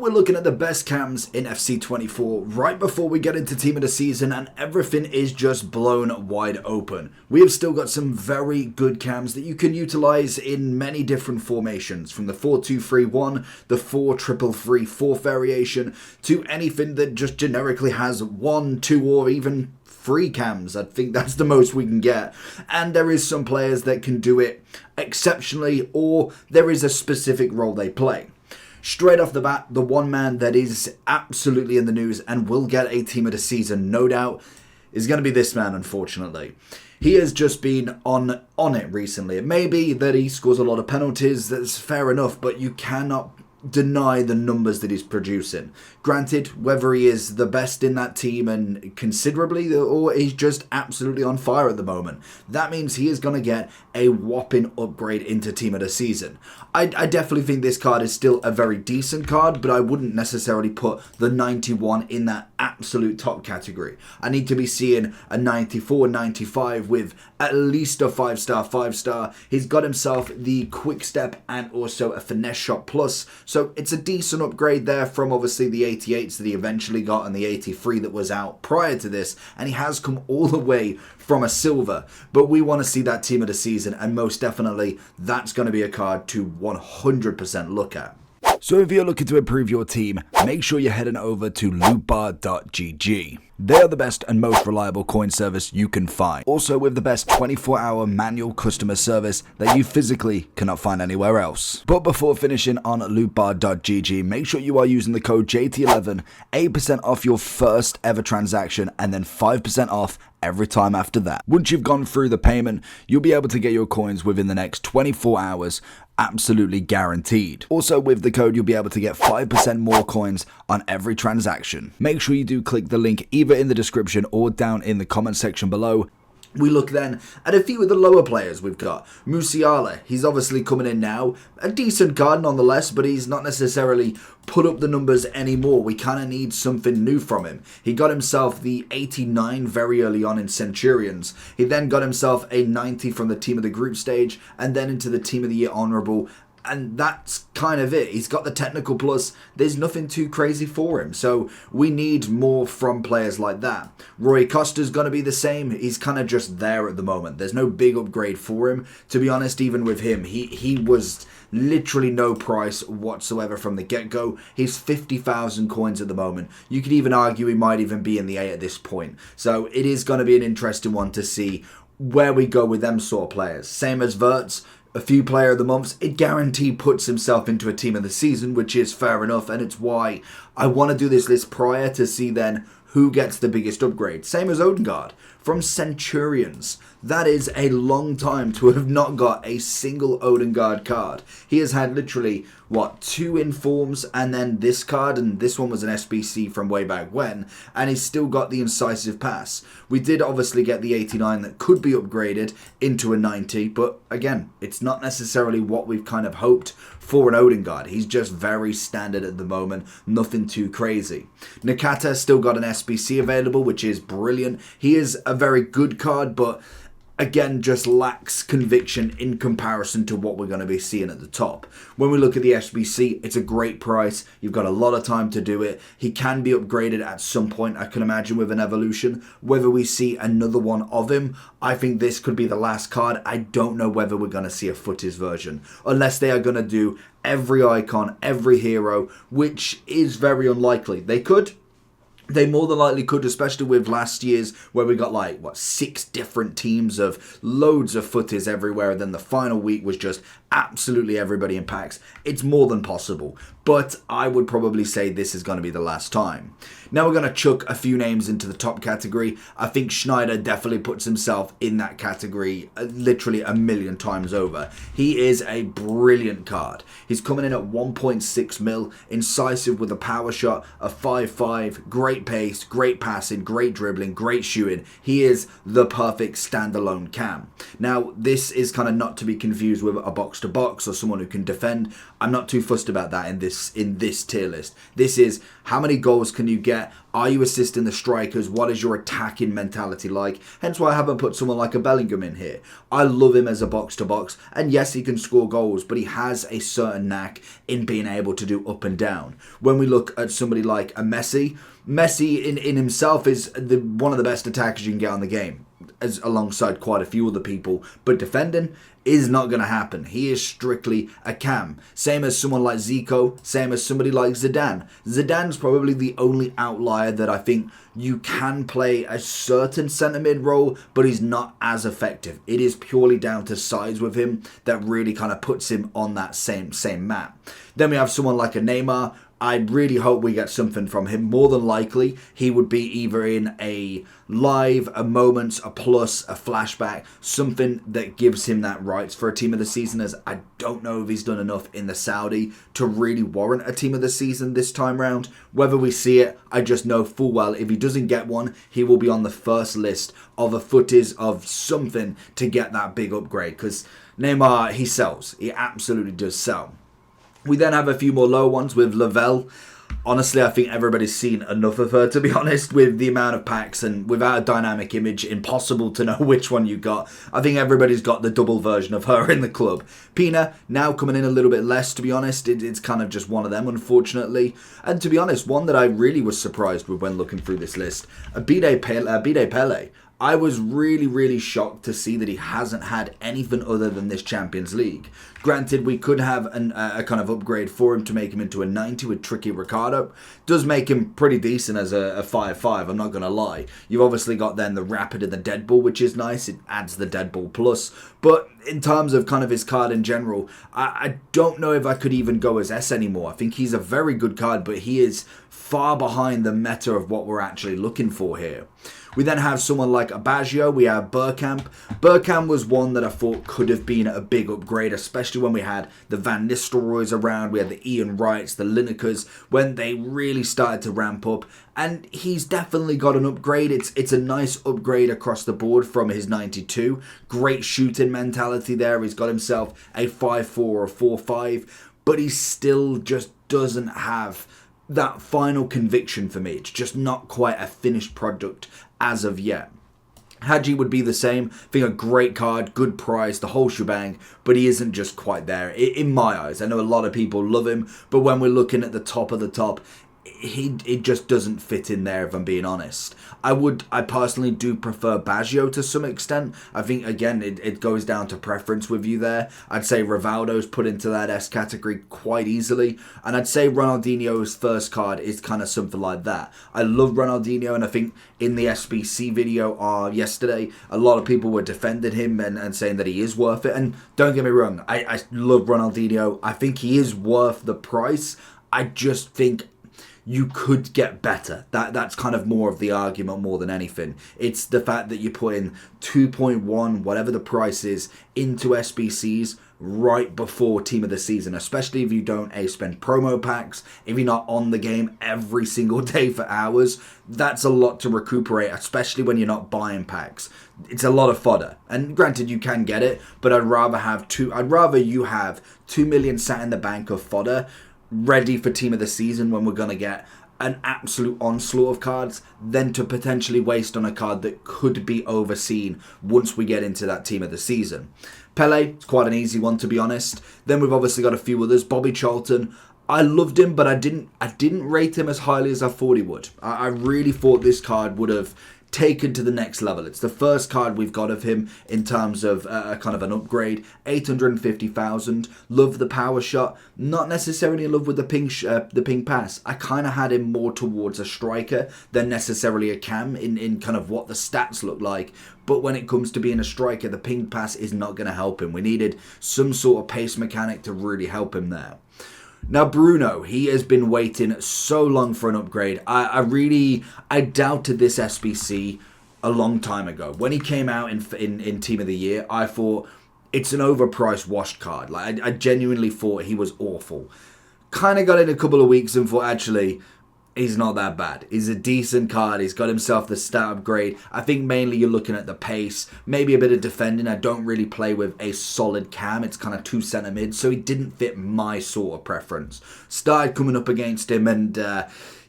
we're looking at the best cams in FC24 right before we get into team of the season, and everything is just blown wide open. We have still got some very good cams that you can utilize in many different formations, from the 4-2-3-1, the 4-3-3-3 fourth variation, to anything that just generically has 1, 2 or even 3 cams. I think that's the most we can get. And there is some players that can do it exceptionally, or there is a specific role they play. Straight off the bat, the one man that is absolutely in the news and will get a team of the season, no doubt, is going to be this man, unfortunately. He has just been on it recently. It may be that he scores a lot of penalties, that's fair enough, but you cannot deny the numbers that he's producing. Granted, whether he is the best in that team and considerably, or he's just absolutely on fire at the moment, that means he is going to get a whopping upgrade into team of the season. I definitely think this card is still a very decent card, but I wouldn't necessarily put the 91 in that absolute top category. I need to be seeing a 94, 95 with at least a 5-star. He's got himself the quick step and also a finesse shot plus, so it's a decent upgrade there from obviously the 88s that he eventually got and the 83 that was out prior to this, and he has come all the way from a silver. But we want to see that team of the season, and most definitely that's going to be a card to 100% look at. So if you're looking to improve your team, make sure you're heading over to lootbar.gg. They are the best and most reliable coin service you can find. Also with the best 24-hour manual customer service that you physically cannot find anywhere else. But before finishing on lootbar.gg, make sure you are using the code JT11, 8% off your first ever transaction, and then 5% off every time after that. Once you've gone through the payment, you'll be able to get your coins within the next 24 hours, absolutely guaranteed. Also with the code, you'll be able to get 5% more coins on every transaction. Make sure you do click the link either in the description or down in the comment section below. We look then at a few of the lower players we've got. Musiala, he's obviously coming in now. A decent card nonetheless, but he's not necessarily put up the numbers anymore. We kind of need something new from him. He got himself the 89 very early on in Centurions. He then got himself a 90 from the Team of the Group stage, and then into the Team of the Year Honourable. And that's kind of it. He's got the technical plus. There's nothing too crazy for him. So we need more from players like that. Rui Costa's going to be the same. He's kind of just there at the moment. There's no big upgrade for him. To be honest, even with him, he was literally no price whatsoever from the get-go. He's 50,000 coins at the moment. You could even argue he might even be in the A at this point. So it is going to be an interesting one to see where we go with them sort of players. Same as Wirtz. A few player of the months, it guaranteed puts himself into a team of the season, which is fair enough, and it's why I want to do this list prior to see then who gets the biggest upgrade. Same as Odegaard from Centurions. That is a long time to have not got a single Odegaard card. He has had literally, 2 informs and then this card, and this one was an SBC from way back when, and he's still got the incisive pass. We did obviously get the 89 that could be upgraded into a 90, but again, it's not necessarily what we've kind of hoped for an Odegaard. He's just very standard at the moment, nothing too crazy. Nakata still got an SBC available, which is brilliant. He is a very good card, but again, just lacks conviction in comparison to what we're going to be seeing at the top. When we look at the SBC, it's a great price. You've got a lot of time to do it. He can be upgraded at some point, I can imagine, with an evolution. Whether we see another one of him, I think this could be the last card. I don't know whether we're going to see a footies version, unless they are going to do every icon, every hero, which is very unlikely. They could. They more than likely could, especially with last year's where we got 6 different teams of loads of footies everywhere, and then the final week was just absolutely everybody in packs. It's more than possible, but I would probably say this is going to be the last time. Now we're going to chuck a few names into the top category. I think Schneider definitely puts himself in that category literally a million times over. He is a brilliant card. He's coming in at 1.6 mil, incisive with a power shot, a 5.5, great pace, great passing, great dribbling, great shooting. He is the perfect standalone cam. Now this is kind of not to be confused with a box box to box or someone who can defend. I'm not too fussed about that in this tier list. This is how many goals can you get? Are you assisting the strikers? What is your attacking mentality like? Hence why I haven't put someone like a Bellingham in here. I love him as a box to box, and yes, he can score goals, but he has a certain knack in being able to do up and down. When we look at somebody like a Messi in himself is one of the best attackers you can get on the game, as alongside quite a few other people, but defending is not going to happen. He is strictly a cam. Same as someone like Zico, same as somebody like Zidane. Zidane's probably the only outlier that I think you can play a certain centre mid role, but he's not as effective. It is purely down to size with him that really kind of puts him on that same map. Then we have someone like a Neymar. I really hope we get something from him. More than likely, he would be either in a live, a moment, a plus, a flashback, something that gives him that rights for a team of the season, as I don't know if he's done enough in the Saudi to really warrant a team of the season this time round. Whether we see it, I just know full well if he doesn't get one, he will be on the first list of a footage of something to get that big upgrade, because Neymar, he sells. He absolutely does sell. We then have a few more low ones with Lavelle. Honestly, I think everybody's seen enough of her, to be honest, with the amount of packs, and without a dynamic image, impossible to know which one you got. I think everybody's got the double version of her in the club. Pina, now coming in a little bit less, to be honest. It's kind of just one of them, unfortunately. And to be honest, one that I really was surprised with when looking through this list, Bide Pele. I was really shocked to see that he hasn't had anything other than this Champions League. Granted, we could have a kind of upgrade for him to make him into a 90 with Tricky Ricardo. Does make him pretty decent as a 5-5, I'm not going to lie. You've obviously got then the Rapid and the Deadball, which is nice. It adds the Deadball plus. But in terms of kind of his card in general, I don't know if I could even go as S anymore. I think he's a very good card, but he is far behind the meta of what we're actually looking for here. We then have someone like Baggio. We have Bergkamp. Bergkamp was one that I thought could have been a big upgrade, especially when we had the Van Nistelrooys around. We had the Ian Wrights, the Linekers, when they really started to ramp up. And he's definitely got an upgrade. It's a nice upgrade across the board from his 92. Great shooting mentality there. He's got himself a 5-4 or 4-5. But he still just doesn't have that final conviction for me. It's just not quite a finished product as of yet. Hadji would be the same. I think a great card, good price, the whole shebang, but he isn't just quite there in my eyes. I know a lot of people love him, but when we're looking at the top of the top, it just doesn't fit in there, if I'm being honest. I personally do prefer Baggio to some extent. I think, again, it goes down to preference with you there. I'd say Rivaldo's put into that S category quite easily. And I'd say Ronaldinho's first card is kind of something like that. I love Ronaldinho, and I think in the SBC video yesterday, a lot of people were defending him and saying that he is worth it. And don't get me wrong, I love Ronaldinho. I think he is worth the price. I just think you could get better. That's kind of more of the argument more than anything. It's the fact that you put in 2.1, whatever the price is, into SBCs right before Team of the Season, especially if you don't spend promo packs, if you're not on the game every single day for hours. That's a lot to recuperate, especially when you're not buying packs. It's a lot of fodder. And granted, you can get it, but I'd rather you have 2 million sat in the bank of fodder ready for Team of the Season when we're going to get an absolute onslaught of cards than to potentially waste on a card that could be overseen once we get into that Team of the Season. Pele, it's quite an easy one, to be honest. Then we've obviously got a few others. Bobby Charlton, I loved him, but I didn't rate him as highly as I thought he would. I really thought this card would have taken to the next level. It's the first card we've got of him in terms of kind of an upgrade. 850,000. Love the power shot. Not necessarily in love with the ping pass. I kind of had him more towards a striker than necessarily a cam in kind of what the stats look like. But when it comes to being a striker, the ping pass is not going to help him. We needed some sort of pace mechanic to really help him there. Now Bruno, he has been waiting so long for an upgrade. I doubted this SBC a long time ago. When he came out in Team of the Year, I thought it's an overpriced washed card. I genuinely thought he was awful. Kind of got in a couple of weeks and thought, actually, he's not that bad. He's a decent card. He's got himself the stat upgrade. I think mainly you're looking at the pace, maybe a bit of defending. I don't really play with a solid cam. It's kind of 2 centre mid, so he didn't fit my sort of preference. Started coming up against him, and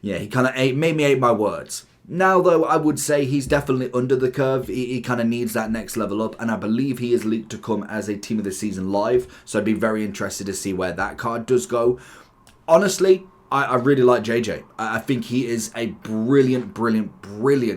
yeah, he kind of made me ate my words. Now, though, I would say he's definitely under the curve. He kind of needs that next level up, and I believe he is leaked to come as a Team of the Season live, so I'd be very interested to see where that card does go. Honestly, I really like JJ. I think he is a brilliant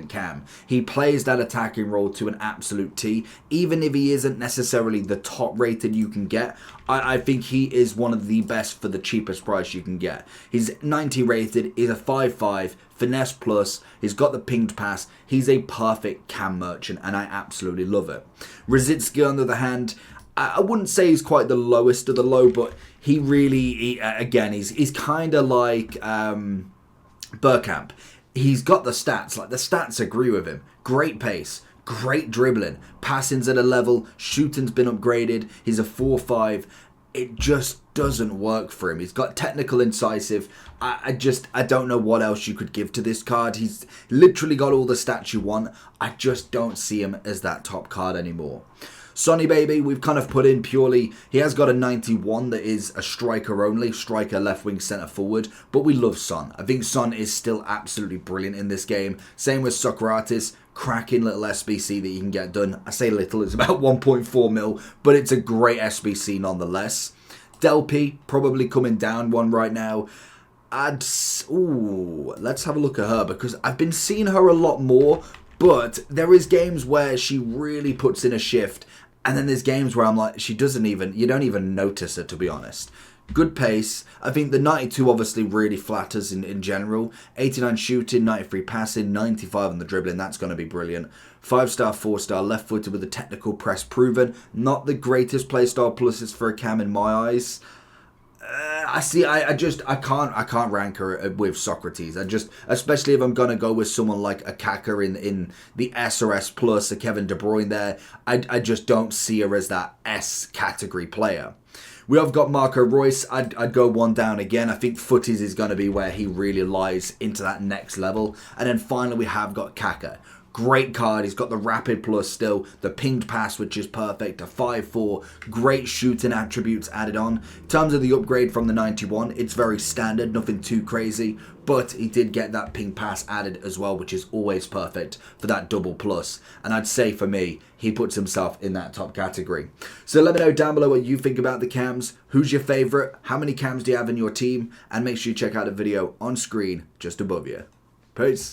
cam. He plays that attacking role to an absolute T. Even if he isn't necessarily the top rated you can get, I think he is one of the best for the cheapest price you can get. He's 90 rated, he's a 5.5, finesse plus, he's got the pinged pass. He's a perfect cam merchant, and I absolutely love it. Rosicki, on the other hand, I wouldn't say he's quite the lowest of the low, but he really, again, he's kind of like Bergkamp. He's got the stats, like the stats agree with him. Great pace, great dribbling, passing's at a level, shooting's been upgraded, he's a 4.5. It just doesn't work for him. He's got technical incisive. I don't know what else you could give to this card. He's literally got all the stats you want. I just don't see him as that top card anymore. Sonny Baby, we've kind of put in purely, he has got a 91 that is a striker only, striker, left wing, centre forward, but we love Son. I think Son is still absolutely brilliant in this game. Same with Socrates, cracking little SBC that you can get done. I say little, it's about 1.4 mil, but it's a great SBC nonetheless. Delpy, probably coming down one right now. Let's have a look at her, because I've been seeing her a lot more, but there is games where she really puts in a shift, and then there's games where I'm like, you don't even notice her, to be honest. Good pace. I think the 92 obviously really flatters in general. 89 shooting, 93 passing, 95 on the dribbling. That's going to be brilliant. 5-star, 4-star, left-footed with a technical press proven. Not the greatest playstyle pluses for a cam in my eyes. I can't rank her with Socrates. Especially if I'm gonna go with someone like a Kaka in the S or S plus, a Kevin De Bruyne there. I just don't see her as that S category player. We have got Marco Reus. I'd go one down again. I think footies is going to be where he really lies into that next level. And then finally we have got Kaka. Great card. He's got the rapid plus still, the pinged pass, which is perfect, a 5.4, great shooting attributes added on. In terms of the upgrade from the 91, it's very standard, nothing too crazy, but he did get that ping pass added as well, which is always perfect for that double plus. And I'd say for me, he puts himself in that top category. So let me know down below what you think about the cams. Who's your favorite? How many cams do you have in your team? And make sure you check out the video on screen just above you. Peace.